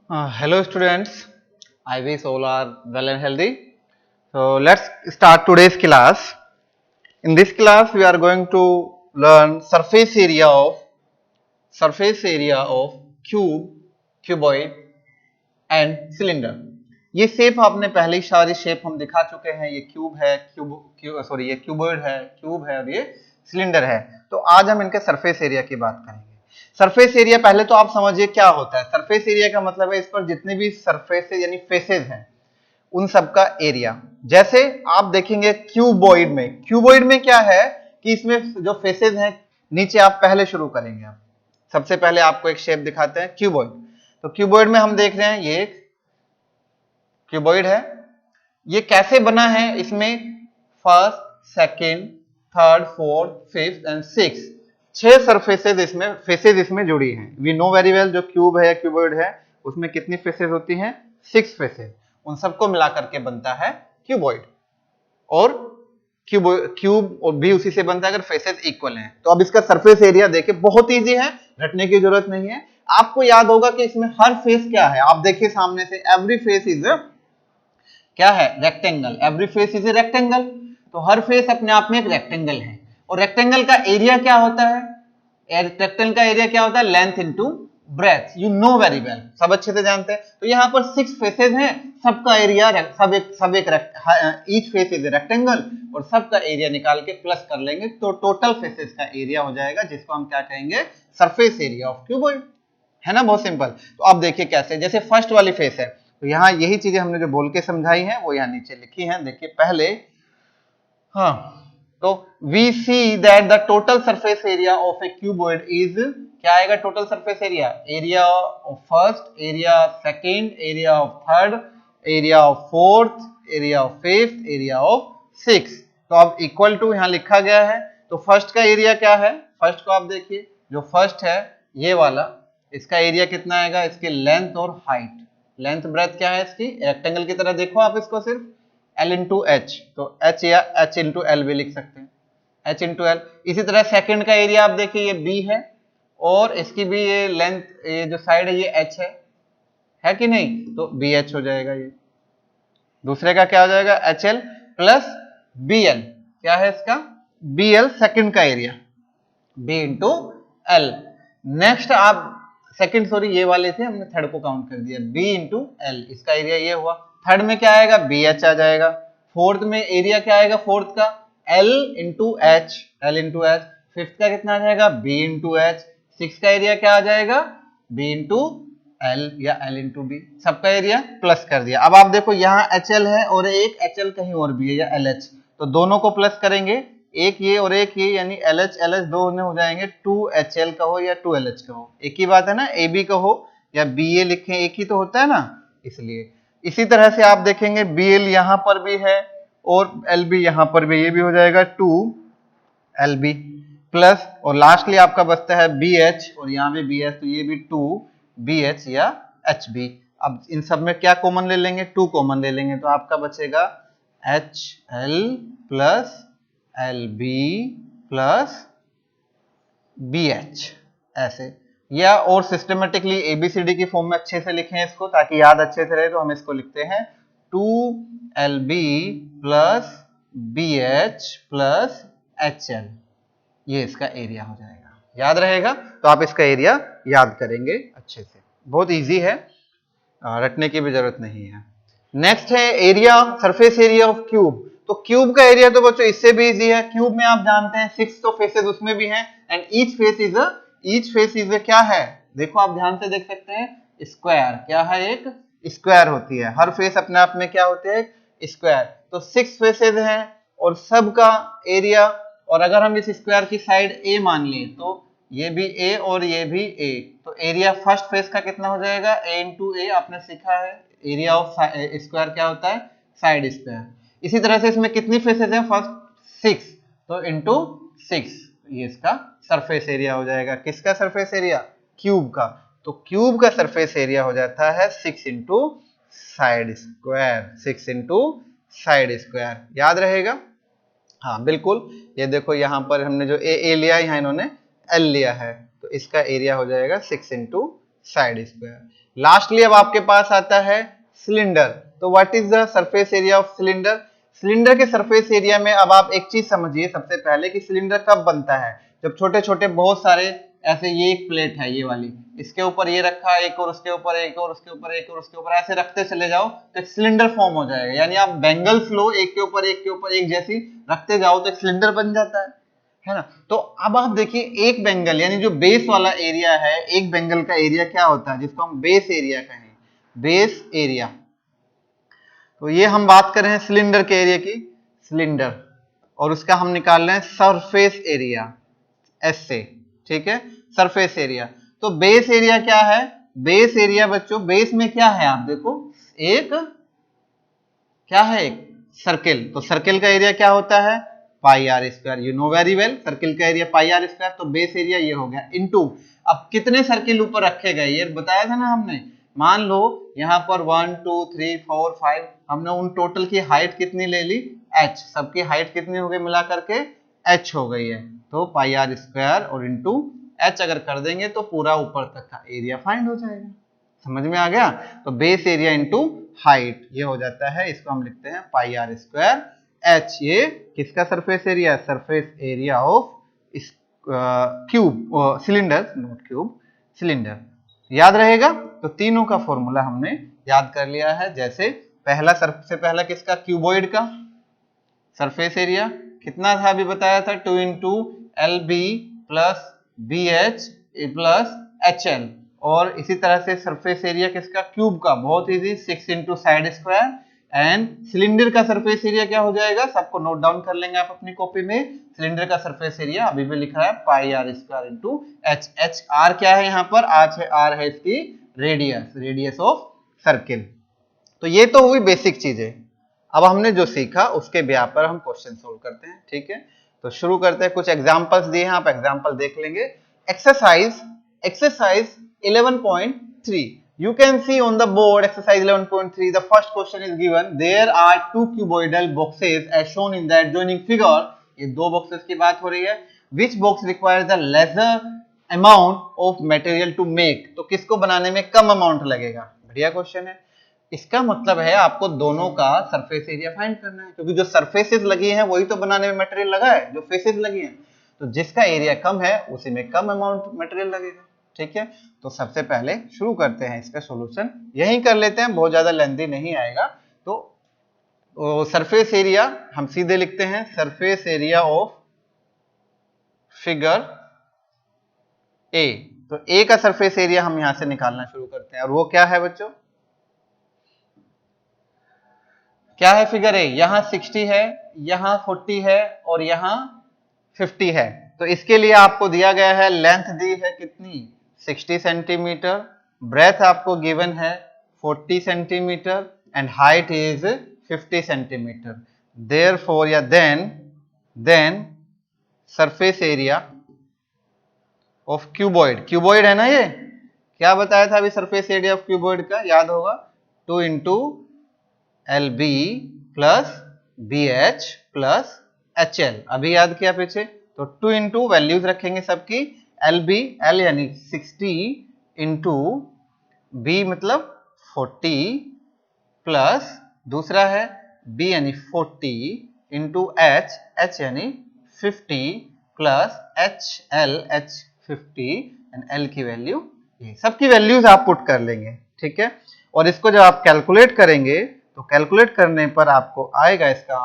Hello students, I wish all are well and healthy. So let's start today's class. In this class we are going to learn surface area of cube, cuboid and cylinder. ये shape आपने पहले ही सारी shape हम दिखा चुके हैं। ये cube है, ये क्यूबॉइड है, क्यूब है और ये सिलेंडर है। तो आज हम इनके सरफेस एरिया की बात करेंगे। सरफेस एरिया पहले तो आप समझिए क्या होता है। सरफेस एरिया का मतलब है इस पर जितने भी सरफेस यानी फेसेस हैं उन सब का एरिया। जैसे आप देखेंगे क्यूबॉइड में क्या है कि इसमें जो फेसेस हैं नीचे आप पहले शुरू करेंगे। आप सबसे पहले आपको एक शेप दिखाते हैं क्यूबॉइड। तो क्यूबॉइड में हम देख रहे हैं ये एक क्यूबॉइड है। ये कैसे बना है, इसमें first, second, third, fourth, fifth and six 6 faces इसमें जुड़ी हैं। वी नो वेरी वेल जो क्यूब है या क्यूबॉइड है उसमें कितनी फेसेस होती हैं? 6 फेसेस। उन सबको मिलाकर के बनता है क्यूबॉइड। और क्यूब और भी उसी से बनता है अगर फेसेस इक्वल हैं। तो अब इसका सरफेस एरिया देखिए, बहुत इजी है, रटने की जरूरत नहीं है। आपको याद होगा कि इसमें हर फेस क्या है। आप देखिए सामने से, एवरी फेस इज क्या है? Rectangle. Every face is a rectangle. तो हर फेस अपने आप में एक रेक्टेंगल है। और रेक्टेंगल का एरिया क्या होता है? रेक्टेंगल का एरिया क्या होता है? Length into breadth. You know very well, सब अच्छे से जानते हैं। तो यहाँ पर 6 फेसेस हैं, सबका area each face is a rectangle और सबका एरिया निकाल के प्लस कर लेंगे तो टोटल फेसेस का एरिया हो जाएगा, जिसको हम क्या कहेंगे? Surface area of cuboid. है ना, बहुत सिंपल। तो अब देखिए कैसे। जैसे फर्स्ट वाली फेस है तो यहाँ यही चीजें हमने जो बोल के समझाई हैं वो यहाँ नीचे लिखी हैं। देखिए पहले, हाँ, तो we see that the total surface area of a cuboid is, क्या आएगा total surface area? Area of first, area second, area of third, area of fourth, area of fifth, area of six. तो अब equal to यहाँ लिखा गया है। तो first का एरिया क्या है? फर्स्ट को आप देखिए, जो फर्स्ट है ये वाला, इसका एरिया कितना आएगा? इसकी लेंथ और हाइट, लेंथ ब्रेथ क्या है इसकी? रेक्टेंगल की तरह देखो आप इसको, सिर्फ L इंटू एच। तो H या H इंटू एल भी लिख सकते हैं, H इंटू एल। इसी तरह सेकंड का एरिया आप देखिए, ये B है और इसकी भी ये लेंथ, ये जो साइड है ये H है कि नहीं? तो BH हो जाएगा। ये दूसरे का क्या हो जाएगा? HL plus BL। क्या है इसका? BL सेकंड का area, B into L. Next आप सेकंड, सॉरी ये वाले थे, हमने थर्ड को काउंट कर दिया। B इंटू एल, इसका एरिया ये हुआ। थर्ड में क्या आएगा? BH आ जाएगा। फोर्थ में एरिया क्या आएगा फोर्थ का? L into H, L into H. Fifth का कितना आ जाएगा? B into H. सिक्स का एरिया क्या आ जाएगा? B इंटू एल या L इंटू बी। सबका एरिया प्लस कर दिया। अब आप देखो यहाँ HL है और एक HL कहीं और भी है या LH, तो दोनों को प्लस करेंगे, एक ये और एक ये, यानी LH LH दो हो जाएंगे। 2HL कहो या 2LH कहो, एक ही बात है ना। AB कहो या BA लिखें, एक ही तो होता है ना, इसलिए। इसी तरह से आप देखेंगे BL यहाँ पर भी है और LB यहाँ पर भी, ये भी हो जाएगा 2LB प्लस, और लास्टली आपका बचता है BH और यहाँ भी BH, तो ये भी 2BH या HB। अब इन सब में क्या कॉमन ले लेंगे? 2 कॉमन ले लेंगे, तो आपका बचेगा HL plus LB plus BH, ऐसे। या और सिस्टमेटिकली ABCD की फॉर्म में अच्छे से लिखें इसको, ताकि याद अच्छे से रहे, तो हम इसको लिखते हैं 2LB plus BH plus HL। ये इसका एरिया हो जाएगा, याद रहेगा। तो आप इसका एरिया याद करेंगे अच्छे से, बहुत इजी है, रटने की भी जरूरत नहीं है। नेक्स्ट है area, surface area of cube. तो क्यूब का एरिया तो बच्चों इससे भी इजी है। क्यूब में आप जानते हैं 6 तो फेसेस उसमें भी हैं एंड ईच फेस इज क्या है? देखो आप ध्यान से देख सकते हैं, स्क्वायर। क्या है? एक स्क्वायर होती है। हर फेस अपने आप में क्या होते हैं? स्क्वायर। तो 6 फेसेस हैं और सबका एरिया, और अगर हम इस स्क्वायर की साइड A मान लें तो ये भी A और ये भी A, तो एरिया फर्स्ट फेस का कितना हो जाएगा? A इंटू ए। आपने सीखा है एरिया ऑफ स्क्वायर क्या होता है? Side square. इसी तरह से इसमें कितनी फेसेस हैं? फर्स्ट 6, तो इंटू 6, ये इसका सरफेस एरिया हो जाएगा। किसका सरफेस एरिया? क्यूब का। तो क्यूब का सरफेस एरिया हो जाता है 6 into side square, 6 into side square, याद रहेगा। हाँ बिल्कुल। ये देखो यहाँ पर हमने जो ए लिया, यहाँ इन्होंने एल लिया है, तो इसका एरिया हो जाएगा 6 इंटू साइड स्क्वायर। लास्टली अब आपके पास आता है सिलेंडर। तो what is the surface area of cylinder? Cylinder के सरफेस एरिया में अब आप एक चीज समझिए सबसे पहले कि सिलेंडर कब बनता है, जब छोटे छोटे बहुत सारे ऐसे, ये एक प्लेट है ये वाली, इसके ऊपर ये रखा, एक और उसके ऊपर, एक और उसके ऊपर, एक और उसके ऊपर, ऐसे रखते चले जाओ तो एक सिलेंडर फॉर्म हो जाएगा। यानी आप बैंगल्स लो, एक के ऊपर एक के ऊपर एक जैसी रखते जाओ तो एक सिलेंडर बन जाता है ना। तो अब आप देखिए एक बेंगल यानी जो बेस वाला एरिया है, एक बेंगल का एरिया क्या होता है जिसको हम बेस एरिया कहें, बेस एरिया। तो ये हम बात कर रहे हैं सिलेंडर के एरिया की, सिलेंडर, और उसका हम निकाल रहे हैं सरफेस एरिया, एस से, ठीक है, सरफेस एरिया। तो बेस एरिया क्या है? बेस एरिया बच्चों, बेस में क्या है आप देखो, एक क्या है, एक सर्किल। तो सर्किल का एरिया क्या होता है? Pi r square. You know very well, circle का एरिया पाई आर स्क्वायर। तो बेस एरिया ये हो गया इनटू, अब कितने सर्किल ऊपर रखे गए ये बताया था ना हमने। मान लो यहाँ पर 1 2 3 4 5, हमने उन टोटल की हाइट कितनी ले ली, h, सबकी हाइट कितनी हो गई मिला करके h हो गई है। तो पाई आर स्क्वायर और इंटू h अगर कर देंगे तो पूरा ऊपर तक का एरिया फाइंड हो जाएगा। समझ में आ गया? तो बेस एरिया इंटू हाइट ये हो जाता है, इसको हम लिखते हैं पाई आर स्क्वायर h। ये किसका surface area? Surface area of cube, cylinder, not cube, cylinder. याद रहेगा? तो तीनों का फॉर्मूला हमने याद कर लिया है। जैसे पहला, सबसे पहला किसका, क्यूबॉइड का सरफेस एरिया कितना था अभी बताया था, 2 into L B plus B H plus H L. और इसी तरह से सरफेस एरिया किसका, क्यूब का, बहुत easy, 6 into side square. And cylinder का सरफेस एरिया क्या हो जाएगा, सबको नोट डाउन कर लेंगे आप अपनी कॉपी में। सिलेंडर का सरफेस एरिया अभी भी लिख रहा है pi r square into h. H r क्या है यहाँ पर, आज है आर है इसकी रेडियस, रेडियस ऑफ सर्किल। तो ये तो हुई बेसिक चीजें। अब हमने जो सीखा उसके ब्याह पर हम क्वेश्चन सोल्व करते हैं, ठीक है। तो शुरू करते हैं, कुछ एग्जांपल्स दिए हैं, आप एग्जांपल देख लेंगे। Exercise, exercise 11.3, you can see on the board exercise 11.3 the first question is given, there are two cuboidal boxes as shown in the adjoining figure। ये दो बॉक्सेस की बात हो रही है। which box requires the lesser amount of material to make, तो किसको बनाने में कम अमाउंट लगेगा, बढ़िया क्वेश्चन है। इसका मतलब है आपको दोनों का सरफेस एरिया फाइंड करना है, क्योंकि जो सरफेसेस लगी हैं वही तो बनाने में मटेरियल लगा है, जो फेसेस लगी हैं। तो जिसका एरिया कम है उसी में कम अमाउंट मटेरियल लगेगा, ठीक है। तो सबसे पहले शुरू करते हैं इसका सॉल्यूशन, यही कर लेते हैं, बहुत ज्यादा लेंथी नहीं आएगा। तो सरफेस एरिया हम सीधे लिखते हैं, surface area of figure A. तो ए का सरफेस एरिया हम यहां से निकालना शुरू करते हैं, और वो क्या है बच्चों, क्या है फिगर ए, यहां 60 है, यहां 40 है और यहां 50 है। तो इसके लिए आपको दिया गया है, लेंथ दी है कितनी, 60 सेंटीमीटर, ब्रेथ आपको गिवन है 40 centimetre and height is 50 centimetre. Therefore या then surface area of cuboid, cuboid है ना ये, क्या बताया था अभी सरफेस एरिया ऑफ क्यूबॉइड का, याद होगा, 2 into L B plus B H plus H L, अभी याद किया पीछे। तो 2 इंटू वैल्यूज रखेंगे सबकी, एल बी, एल यानी 60 इंटू बी मतलब 40 प्लस दूसरा है बी यानी 40 इंटू एच, एच यानी 50 plus H L, H 50 and L की वैल्यू, ये सबकी वैल्यूज आप पुट कर लेंगे, ठीक है। और इसको जब आप कैलकुलेट करेंगे तो कैलकुलेट करने पर आपको आएगा इसका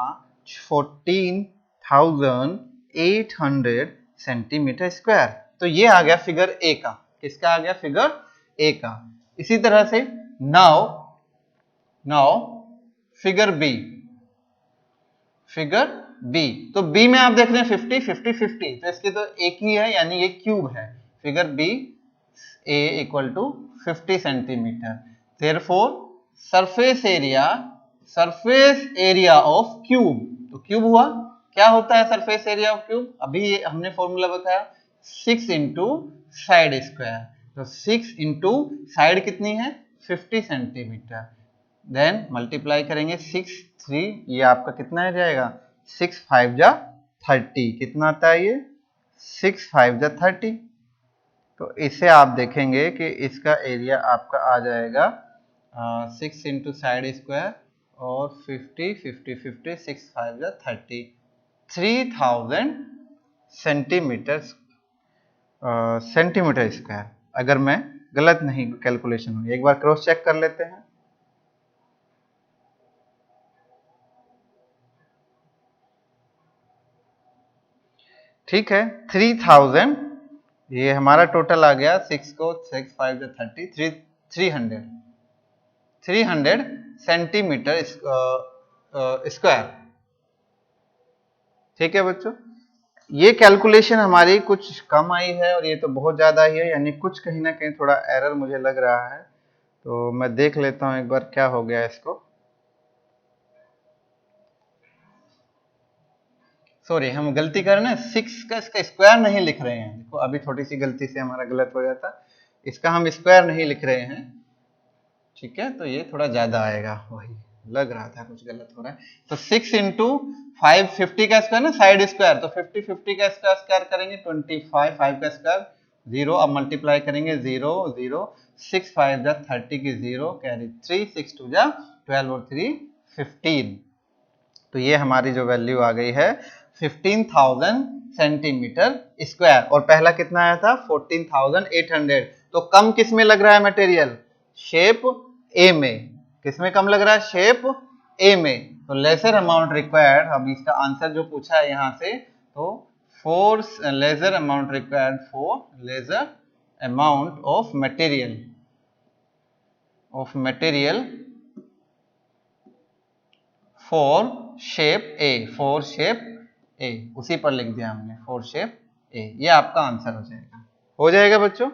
14,800 सेंटीमीटर स्क्वायर। तो ये आ गया फिगर ए का, किसका आ गया, फिगर ए का। इसी तरह से now figure B, figure B, तो बी में आप देख रहे हैं 50 50 50, तो इसकी तो एक ही है यानी ये क्यूब है। Figure B A equal to 50 centimetre, therefore surface area of cube, तो क्यूब हुआ, क्या होता है सरफेस एरिया ऑफ क्यूब, अभी हमने फॉर्मूला बताया 6 इंटू साइड स्क्वायर। तो 6 इंटू साइड कितनी है 50 सेंटीमीटर, देन मल्टीप्लाई करेंगे 6 3, ये आपका कितना आ जाएगा 6 5 जा 30, कितना आता है ये 6 5 जा 30। तो इसे आप देखेंगे कि इसका एरिया आपका आ जाएगा 6 इंटू साइड स्क्वायर और 50 50 50 6 5 30 3000 सेंटीमीटर स्क्वायर। अगर मैं गलत नहीं कैलकुलेशन हुई, एक बार क्रॉस चेक कर लेते हैं। ठीक है, 3000 ये हमारा टोटल आ गया। 6 को 6 5 30 300 सेंटीमीटर स्क्वायर। ठीक है बच्चों, ये कैलकुलेशन हमारी कुछ कम आई है और ये तो बहुत ज्यादा ही है, यानी कुछ कहीं ना कहीं थोड़ा एरर मुझे लग रहा है। तो मैं देख लेता हूं एक बार क्या हो गया इसको। सॉरी, हम गलती कर रहे हैं ना, 6 का इसका स्क्वायर नहीं लिख रहे हैं। देखो अभी थोड़ी सी गलती से हमारा गलत हो जाता, इसका हम स्क्वायर नहीं लिख रहे हैं। ठीक है, तो ये थोड़ा ज्यादा आएगा, वही लग रहा था कुछ गलत हो रहा है। तो 6 इंटू 5 50 का स्क्वायर ना, साइड स्क्वायर, तो 50 50 का स्क्वायर करेंगे 25 5 का स्क्वायर 0, अब मल्टीप्लाई करेंगे 0 0 6 5 30 की 0 कैरी 3 6 2 12 और 3 15। तो ये हमारी जो वैल्यू आ गई है 15,000 सेंटीमीटर स्क्वायर, और पहला कितना आया था 14,800। तो कम किस में लग रहा है मटेरियल? शेप ए में। किस में कम लग रहा है? शेप ए में। तो लेसर अमाउंट रिक्वायर्ड, अब इसका आंसर जो पूछा है यहां से, तो for lesser amount required for lesser amount of material for shape A, उसी पर लिख दिया हमने फॉर शेप ए। ये आपका आंसर हो जाएगा। हो जाएगा बच्चों,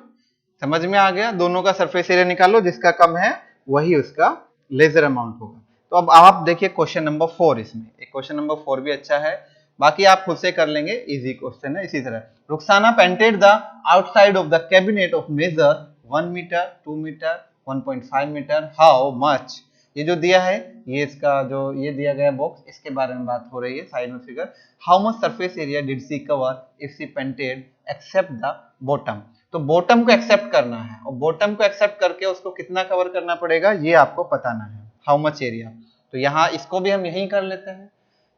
समझ में आ गया? दोनों का सरफेस एरिया निकालो, जिसका कम है वही उसका लेजर अमाउंट होगा। तो अब आप देखिए क्वेश्चन नंबर 4, इसमें एक क्वेश्चन नंबर 4 भी अच्छा है, बाकी आप खुद से कर लेंगे, इजी क्वेश्चन है। इसी तरह Rukhsana painted the outside of the cabinet of measure 1 metre 2 metre 1.5 metre, how much. ये जो दिया है, ये इसका जो ये दिया गया बॉक्स, इसके बारे में बात हो रही है साइड में figure. How much surface area did she cover if she painted except the bottom. तो बॉटम को एक्सेप्ट करना है, और बॉटम को एक्सेप्ट करके उसको कितना कवर करना पड़ेगा ये आपको बताना है, हाउ मच एरिया। तो यहाँ इसको भी हम यहीं कर लेते हैं।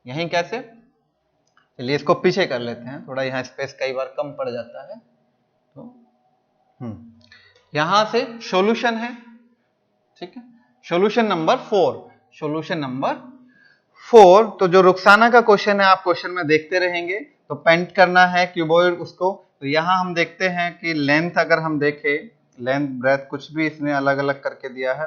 यहीं कैसे? चलिए इसको पीछे कर लेते हैं, थोड़ा यहाँ स्पेस कई बार कम पड़ जाता है। तो यहां से सॉल्यूशन है। ठीक है, सॉल्यूशन नंबर 4। तो जो रुखसाना का क्वेश्चन है, आप क्वेश्चन में देखते रहेंगे। तो पेंट करना है क्यूबॉइड उसको। तो यहां हम देखते हैं कि लेंथ, अगर हम देखें लेंथ ब्रेथ कुछ भी इसने अलग अलग करके दिया है,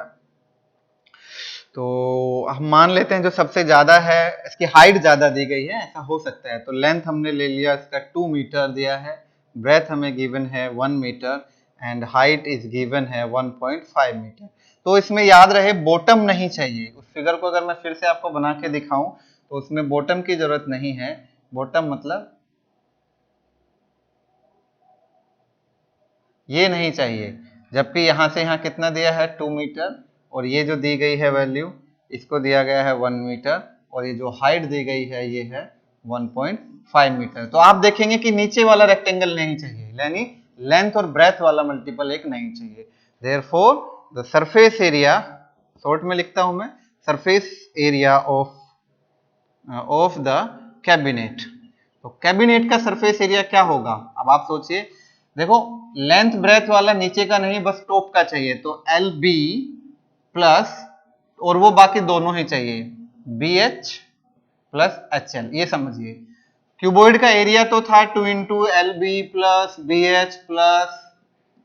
तो हम मान लेते हैं जो सबसे ज्यादा है इसकी हाइट ज्यादा दी गई है, ऐसा हो सकता है। तो लेंथ हमने ले लिया इसका 2 मीटर दिया है, ब्रेथ हमें गिवन है 1 metre and height is given है 1.5 मीटर। तो इसमें याद रहे बॉटम नहीं चाहिए। उस फिगर को अगर मैं फिर से आपको बना के दिखाऊं तो उसमें बॉटम की जरूरत नहीं है। बॉटम मतलब ये नहीं चाहिए, जबकि यहां से यहां कितना दिया है 2 मीटर, और ये जो दी गई है वैल्यू, इसको दिया गया है 1 मीटर, और ये जो हाइट दी गई है ये है 1.5 मीटर। तो आप देखेंगे कि नीचे वाला रेक्टेंगल नहीं चाहिए, यानी लेंथ और ब्रेथ वाला मल्टीपल एक नहीं चाहिए। Therefore the surface area, short में लिखता हूं मैं, surface area of the cabinet. तो कैबिनेट का सरफेस एरिया क्या होगा? अब आप सोचिए, देखो लेंथ ब्रेथ वाला नीचे का नहीं, बस टॉप का चाहिए। तो एल बी प्लस, और वो बाकी दोनों ही चाहिए, B H plus H L. ये समझिए, क्यूबॉइड का एरिया तो था 2 into L B plus B H plus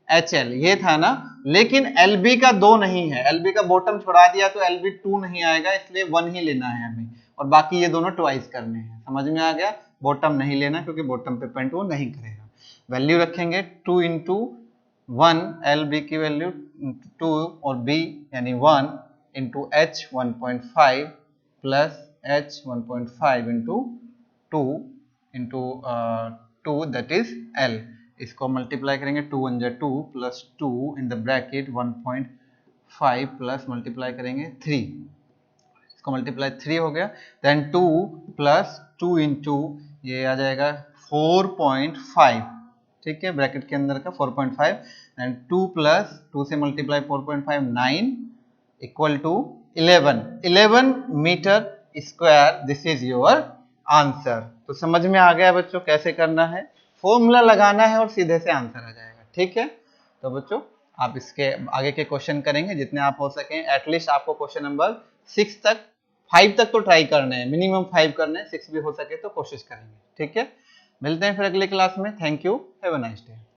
H L, ये था ना। लेकिन एल बी का 2 नहीं है, एल बी का बॉटम छोड़ा दिया तो एल बी 2 नहीं आएगा, इसलिए 1 ही लेना है हमें, और बाकी ये दोनों ट्वाइस करने हैं। समझ में आ गया? बॉटम नहीं लेना, क्योंकि बॉटम पे पेंट वो नहीं करेगा। वैल्यू रखेंगे 2 इंटू 1, एल बी की वैल्यू 2 और बी यानी 1 into H 1.5 plus H 1.5 into 2 into 2 that is L. इसको मल्टीप्लाई करेंगे 2 1 जा 2 plus 2 in the bracket 1.5 plus multiply करेंगे 3, इसको मल्टीप्लाई 3 हो गया, देन 2 प्लस 2 इंटू ये आ जाएगा 4.5। ठीक है, ब्रैकेट के अंदर का 4.5 एंड 2 प्लस 2 से multiply 4.5 9 equal to 11 metre square. This is your answer. तो समझ में आ गया बच्चों कैसे करना है, फॉर्मूला लगाना है और सीधे से आंसर आ जाएगा। ठीक है, तो बच्चों आप इसके आगे के क्वेश्चन करेंगे जितने आप हो सकें। एटलीस्ट आपको क्वेश्चन नंबर 6 तक 5 तक तो ट्राई करने हैं, मिनिमम 5 करने हैं, 6 भी हो सके तो कोशिश करेंगे। ठीक है, मिलते हैं फिर अगली क्लास में। Thank you, have a nice day.